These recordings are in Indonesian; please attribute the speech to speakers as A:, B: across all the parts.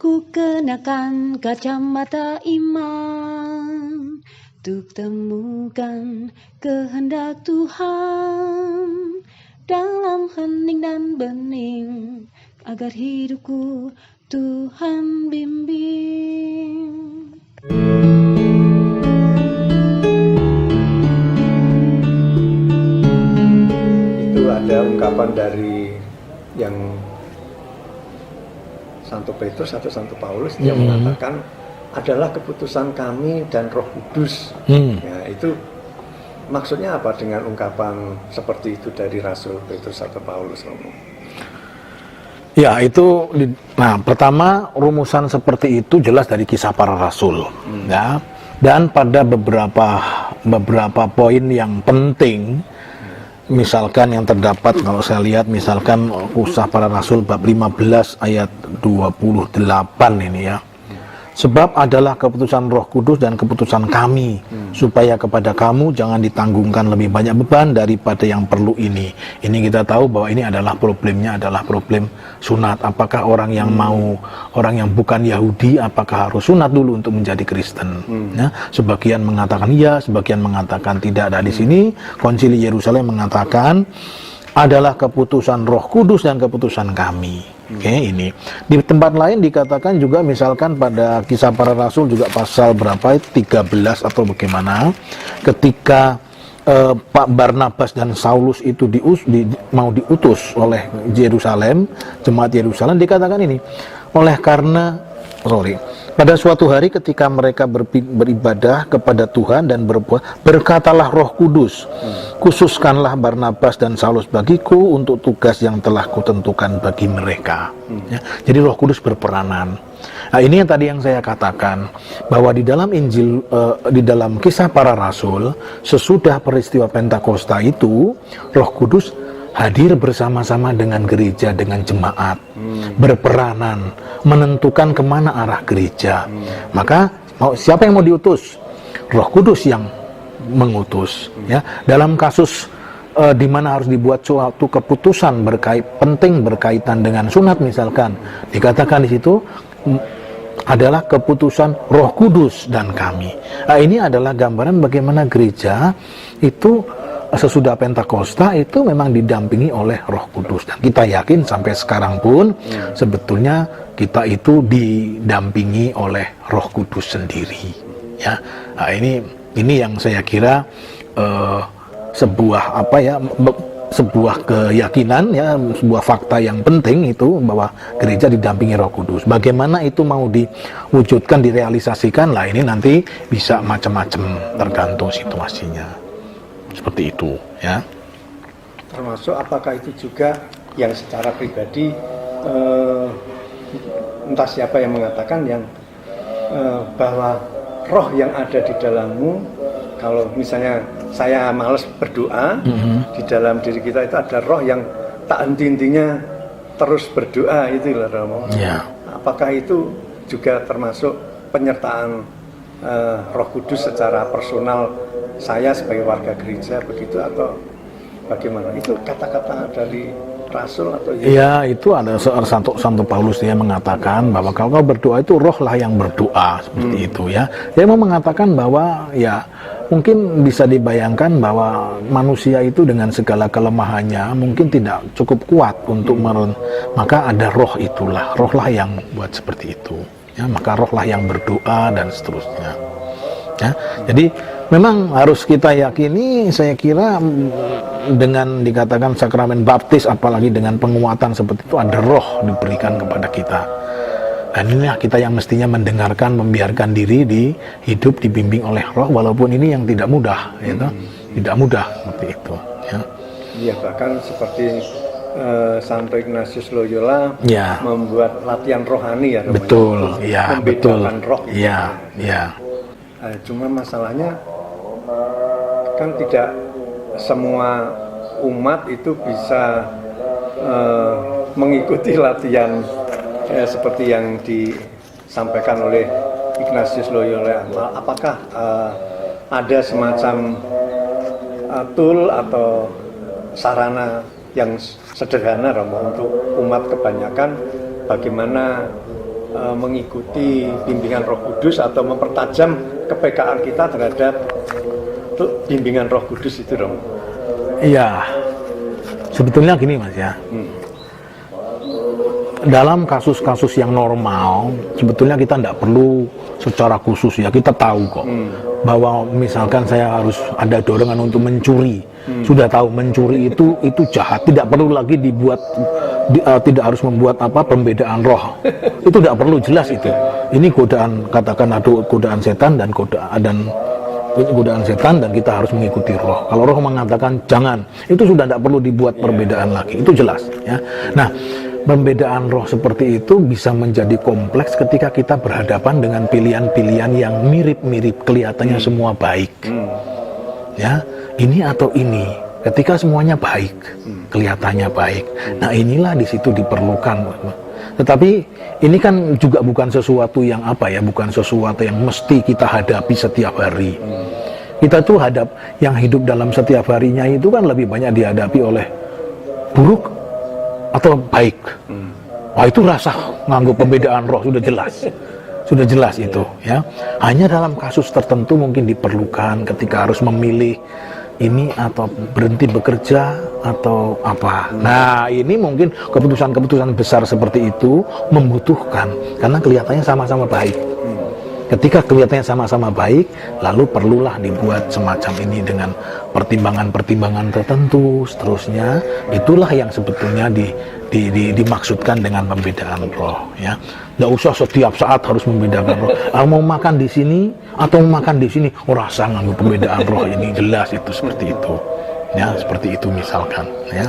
A: Ku kenakan kacamata iman untuk temukan kehendak Tuhan dalam hening dan bening, agar hidupku Tuhan bimbing.
B: Itu ada ungkapan dari yang Santo Petrus atau Santo Paulus, dia mengatakan adalah keputusan kami dan Roh Kudus. Ya, itu maksudnya apa dengan ungkapan seperti itu dari Rasul Petrus atau Paulus?
C: Ya, itu nah pertama rumusan seperti itu jelas dari Kisah Para Rasul, ya. Dan pada beberapa poin yang penting, misalkan yang terdapat, kalau saya lihat misalkan Kisah Para Rasul bab 15 ayat 28 ini ya. Sebab adalah keputusan Roh Kudus dan keputusan kami, supaya kepada kamu jangan ditanggungkan lebih banyak beban daripada yang perlu ini. Ini kita tahu bahwa ini adalah problemnya, adalah problem sunat. Apakah orang yang orang yang bukan Yahudi, apakah harus sunat dulu untuk menjadi Kristen? Ya, sebagian mengatakan iya, sebagian mengatakan tidak. Nah, di sini Konsili Yerusalem mengatakan adalah keputusan Roh Kudus dan keputusan kami. Oke, ini di tempat lain dikatakan juga, misalkan pada Kisah Para Rasul juga pasal berapa 13 atau bagaimana, ketika Pak Barnabas dan Saulus itu mau diutus oleh Yerusalem, jemaat Yerusalem, dikatakan ini, pada suatu hari ketika mereka beribadah kepada Tuhan dan berpuasa, berkatalah Roh Kudus, khususkanlah Barnabas dan Saulus bagiku untuk tugas yang telah kutentukan bagi mereka. Ya, jadi Roh Kudus berperanan. Nah, ini yang tadi yang saya katakan, bahwa di dalam Injil, di dalam Kisah Para Rasul, sesudah peristiwa Pentakosta itu, Roh Kudus hadir bersama-sama dengan gereja, dengan jemaat, berperanan, menentukan kemana arah gereja. Maka siapa yang mau diutus? Roh Kudus yang mengutus. Ya, dalam kasus di mana harus dibuat suatu keputusan penting berkaitan dengan sunat misalkan, dikatakan di situ adalah keputusan Roh Kudus dan kami. Nah, ini adalah gambaran bagaimana gereja itu sesudah Pentakosta itu memang didampingi oleh Roh Kudus, dan kita yakin sampai sekarang pun sebetulnya kita itu didampingi oleh Roh Kudus sendiri. Ya, nah, ini yang saya kira sebuah keyakinan, ya, sebuah fakta yang penting itu, bahwa gereja didampingi Roh Kudus. Bagaimana itu mau diwujudkan, direalisasikan, lah ini nanti bisa macam-macam tergantung situasinya. Seperti itu, ya.
B: Termasuk apakah itu juga yang secara pribadi, entah siapa yang mengatakan bahwa roh yang ada di dalammu, kalau misalnya saya malas berdoa, di dalam diri kita itu ada roh yang tak henti-hentinya terus berdoa, itu loh Romo. Yeah. Apakah itu juga termasuk penyertaan Roh Kudus secara personal saya sebagai warga gereja begitu, atau bagaimana? Itu kata-kata dari Rasul atau
C: ya? Itu ada Santo Paulus, dia mengatakan bahwa kalau kau berdoa itu rohlah yang berdoa, seperti itu ya. Dia mau mengatakan bahwa ya mungkin bisa dibayangkan bahwa manusia itu dengan segala kelemahannya mungkin tidak cukup kuat untuk maka ada rohlah yang buat seperti itu ya, maka rohlah yang berdoa dan seterusnya ya. Jadi memang harus kita yakini, saya kira dengan dikatakan sakramen baptis, apalagi dengan penguatan seperti itu, ada roh diberikan kepada kita. Dan inilah kita yang mestinya mendengarkan, membiarkan diri hidup dibimbing oleh roh, walaupun ini yang tidak mudah, gitu. Tidak mudah seperti itu. Ya.
B: Iya, bahkan seperti Santo Ignatius Loyola membuat latihan rohani ya,
C: betul, ya, betul,
B: roh.
C: Ya, ya.
B: Cuma masalahnya kan tidak semua umat itu bisa mengikuti latihan seperti yang disampaikan oleh Ignatius Loyola. Apakah ada semacam tool atau sarana yang sederhana Romo untuk umat kebanyakan, bagaimana mengikuti bimbingan Roh Kudus atau mempertajam kepekaan kita terhadap bimbingan Roh Kudus itu, Romo?
C: Iya, sebetulnya gini Mas ya. Dalam kasus-kasus yang normal, sebetulnya kita tidak perlu secara khusus ya, kita tahu kok bahwa misalkan saya harus ada dorongan untuk mencuri, sudah tahu mencuri itu jahat, tidak perlu lagi dibuat tidak harus membuat pembedaan roh, itu tidak perlu, jelas itu. Ini godaan, katakan ada godaan setan dan godaan setan dan kita harus mengikuti roh. Kalau roh mengatakan jangan, itu sudah tidak perlu dibuat perbedaan lagi, itu jelas ya. Nah, pembedaan roh seperti itu bisa menjadi kompleks ketika kita berhadapan dengan pilihan-pilihan yang mirip-mirip, kelihatannya semua baik. Ya, ini atau ini. Ketika semuanya baik, kelihatannya baik. Nah, inilah di situ diperlukan. Tetapi ini kan juga bukan sesuatu yang bukan sesuatu yang mesti kita hadapi setiap hari. Kita tuh yang hidup dalam setiap harinya itu kan lebih banyak dihadapi oleh buruk atau baik. Wah, itu rasa nganggo pembedaan roh sudah jelas itu ya. Hanya dalam kasus tertentu mungkin diperlukan ketika harus memilih ini atau berhenti bekerja atau apa. Nah, ini mungkin keputusan-keputusan besar seperti itu membutuhkan, karena kelihatannya sama-sama baik. Ketika kelihatannya sama-sama baik, lalu perlulah dibuat semacam ini dengan pertimbangan-pertimbangan tertentu, seterusnya. Itulah yang sebetulnya dimaksudkan dengan pembedaan roh ya. Nggak usah setiap saat harus membedakan roh. Mau makan di sini atau mau makan di sini, rasa nganggo pembedaan roh ini, jelas itu seperti itu. Ya, seperti itu misalkan ya.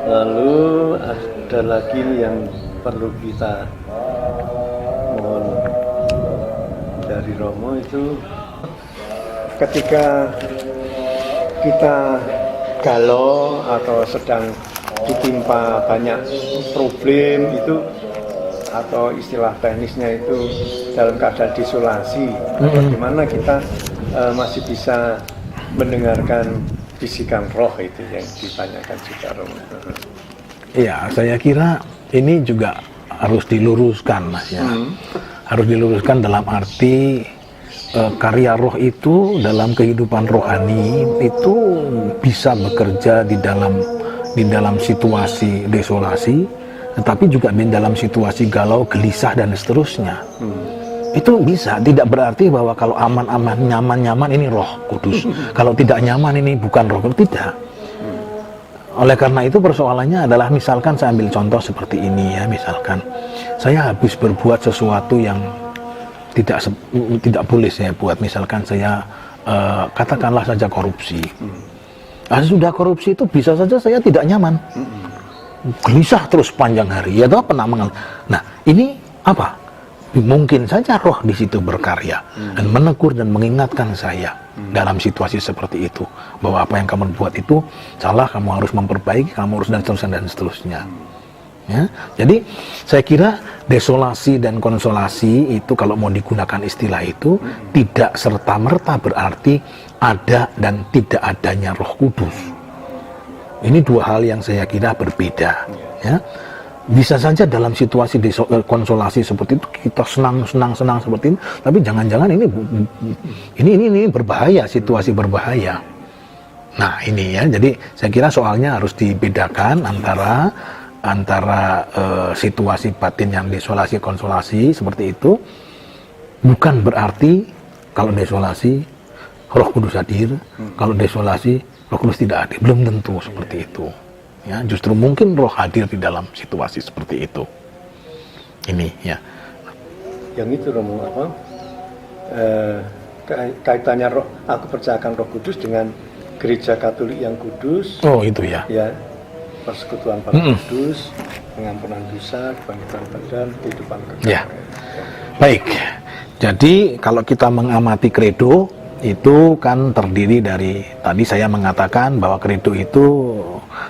B: Lalu ada lagi yang perlu kita mohon dari Romo, itu ketika kita galau atau sedang ditimpa banyak problem itu, atau istilah teknisnya itu dalam keadaan desolasi, bagaimana kita masih bisa mendengarkan bisikan roh itu yang ditanyakan juga Romo.
C: Iya, saya kira ini juga harus diluruskan Mas ya. Harus diluruskan dalam arti karya roh itu dalam kehidupan rohani itu bisa bekerja di dalam situasi desolasi, tetapi juga di dalam situasi galau, gelisah dan seterusnya. Itu bisa, tidak berarti bahwa kalau aman-aman, nyaman-nyaman ini roh kudus. Kalau tidak nyaman ini bukan roh kudus, tidak. Oleh karena itu persoalannya adalah, misalkan saya ambil contoh seperti ini ya, misalkan saya habis berbuat sesuatu yang tidak boleh saya buat, misalkan saya katakanlah saja korupsi. Sudah korupsi itu bisa saja saya tidak nyaman, gelisah terus panjang hari, ya toh penambangan. Nah, ini apa? Mungkin saja roh di situ berkarya dan menegur dan mengingatkan saya dalam situasi seperti itu, bahwa apa yang kamu buat itu salah, kamu harus memperbaiki, kamu harus dan seterusnya. Ya, jadi saya kira desolasi dan konsolasi itu, kalau mau digunakan istilah itu, tidak serta-merta berarti ada dan tidak adanya Roh Kudus. Ini dua hal yang saya kira berbeda. Ya, bisa saja dalam situasi konsolasi seperti itu kita senang seperti ini, tapi jangan-jangan ini berbahaya, situasi berbahaya. Nah, ini ya, jadi saya kira soalnya harus dibedakan antara situasi batin yang desolasi konsolasi seperti itu, bukan berarti kalau desolasi Roh Kudus hadir, kalau desolasi Roh Kudus tidak hadir, belum tentu seperti itu. Ya, justru mungkin roh hadir di dalam situasi seperti itu. Ini ya.
B: Yang itu Romo, kaitannya roh, aku percayakan Roh Kudus dengan Gereja Katolik yang kudus.
C: Oh, itu ya.
B: Ya, persekutuan para kudus, pengampunan dosa, kebangkitan badan, kehidupan kekal.
C: Ya. Baik. Jadi kalau kita mengamati kredo itu kan terdiri dari, tadi saya mengatakan bahwa kredo itu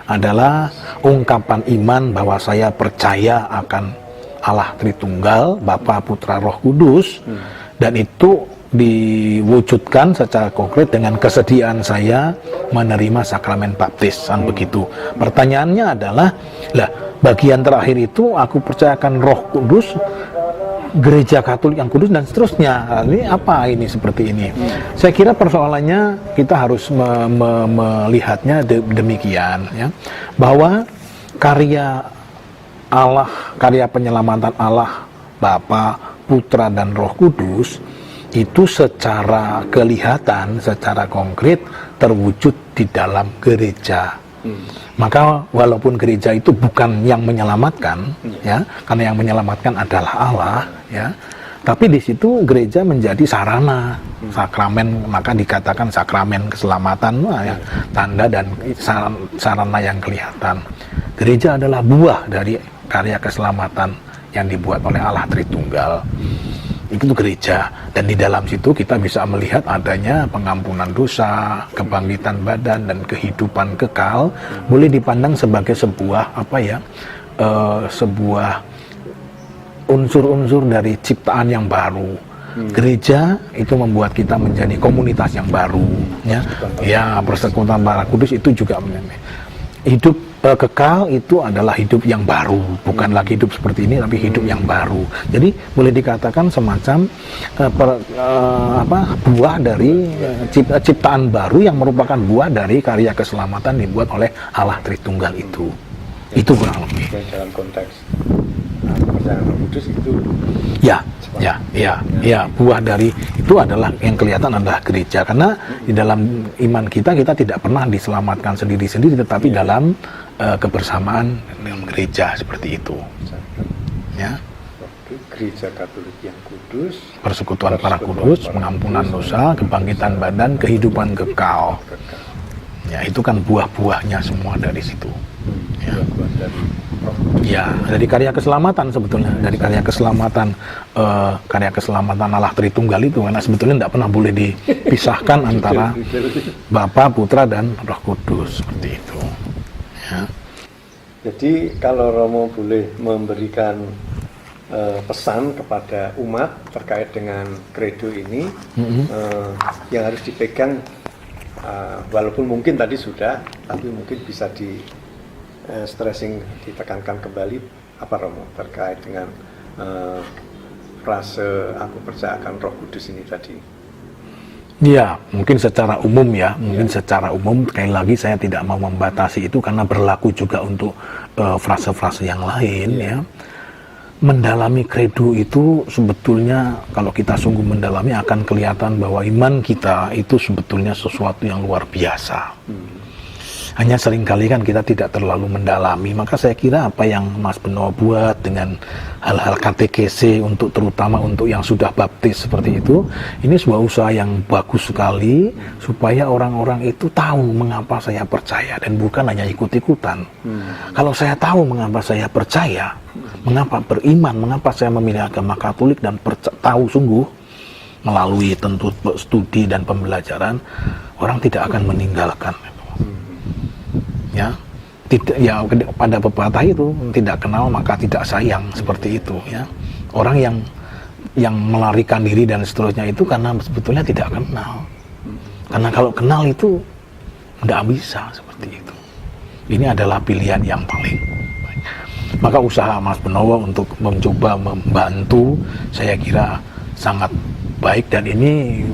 C: adalah ungkapan iman bahwa saya percaya akan Allah Tritunggal, Bapa, Putra, Roh Kudus, dan itu diwujudkan secara konkret dengan kesediaan saya menerima sakramen baptis, kan begitu. Pertanyaannya adalah, bagian terakhir itu aku percayakan Roh Kudus, Gereja Katolik yang kudus, dan seterusnya. Ini apa ini seperti ini? Saya kira persoalannya kita harus melihatnya demikian, ya, bahwa karya Allah, karya penyelamatan Allah Bapa, Putra, dan Roh Kudus itu secara kelihatan, secara konkret terwujud di dalam gereja. Maka walaupun gereja itu bukan yang menyelamatkan, ya, karena yang menyelamatkan adalah Allah, ya, tapi di situ gereja menjadi sarana, sakramen, maka dikatakan sakramen keselamatan, ya, tanda dan sarana yang kelihatan. Gereja adalah buah dari karya keselamatan yang dibuat oleh Allah Tritunggal. Itu gereja, dan di dalam situ kita bisa melihat adanya pengampunan dosa, kebangkitan badan, dan kehidupan kekal. Boleh dipandang sebagai sebuah sebuah unsur-unsur dari ciptaan yang baru. Gereja itu membuat kita menjadi komunitas yang baru, ya. Ya, persekutuan Para Kudus itu juga hidup kekal itu adalah hidup yang baru, bukan lagi hidup seperti ini, tapi hidup yang baru. Jadi boleh dikatakan semacam buah dari ciptaan baru yang merupakan buah dari karya keselamatan dibuat oleh Allah Tritunggal itu. Itu kurang lebih.
B: Dalam konteks kepercayaan Roh Kudus itu.
C: Ya, buah dari itu adalah yang kelihatan adalah gereja, karena di dalam iman kita tidak pernah diselamatkan sendiri-sendiri, tetapi dalam kebersamaan dalam gereja seperti itu. Ya.
B: Gereja Katolik yang kudus,
C: persekutuan Para Kudus, pengampunan dosa, kebangkitan badan, kehidupan kekal. Ya, itu kan buah-buahnya semua dari situ. Ya, dari karya keselamatan sebetulnya, dari karya keselamatan Allah Tritunggal itu, karena sebetulnya tidak pernah boleh dipisahkan antara Bapa, Putra, dan Roh Kudus, seperti itu. Ya.
B: Jadi kalau Romo boleh memberikan pesan kepada umat terkait dengan kredo ini, yang harus dipegang, walaupun mungkin tadi sudah, tapi mungkin bisa di stressing, ditekankan kembali, apa Romo terkait dengan frase aku percaya akan Roh Kudus ini tadi.
C: Ya, mungkin secara umum ya, secara umum, sekali lagi saya tidak mau membatasi itu karena berlaku juga untuk frase-frase yang lain, ya. Mendalami kredo itu sebetulnya kalau kita sungguh mendalami akan kelihatan bahwa iman kita itu sebetulnya sesuatu yang luar biasa. Hanya seringkali kan kita tidak terlalu mendalami. Maka saya kira apa yang Mas Benoa buat dengan hal-hal katekese untuk terutama untuk yang sudah baptis seperti itu, ini sebuah usaha yang bagus sekali supaya orang-orang itu tahu mengapa saya percaya dan bukan hanya ikut-ikutan. Kalau saya tahu mengapa saya percaya, mengapa beriman, mengapa saya memilih agama Katolik dan tahu sungguh melalui tentu studi dan pembelajaran, orang tidak akan meninggalkan. Ya, tidak, ya pada pepatah itu tidak kenal maka tidak sayang, seperti itu, ya. Orang yang melarikan diri dan seterusnya itu karena sebetulnya tidak kenal. Karena kalau kenal itu tidak bisa seperti itu. Ini adalah pilihan yang paling baik. Maka usaha Mas Benowo untuk mencoba membantu saya kira sangat baik, dan ini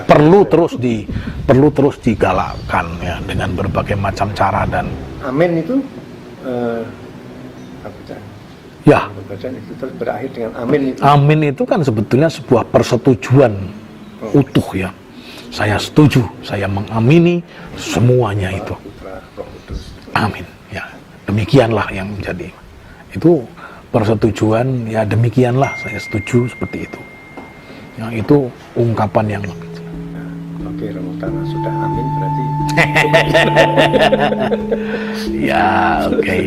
C: perlu terus digalakkan, ya, dengan berbagai macam cara. Dan
B: amin itu
C: ya,
B: itu terus berakhir dengan amin itu.
C: Amin itu kan sebetulnya sebuah persetujuan utuh, ya. Saya setuju, saya mengamini semuanya itu. Amin, ya. Demikianlah yang menjadi itu persetujuan, ya, demikianlah saya setuju, seperti itu. Yang itu ungkapan yang lebih.
B: Oke, Romo, karena sudah amin berarti.
C: Ya, oke.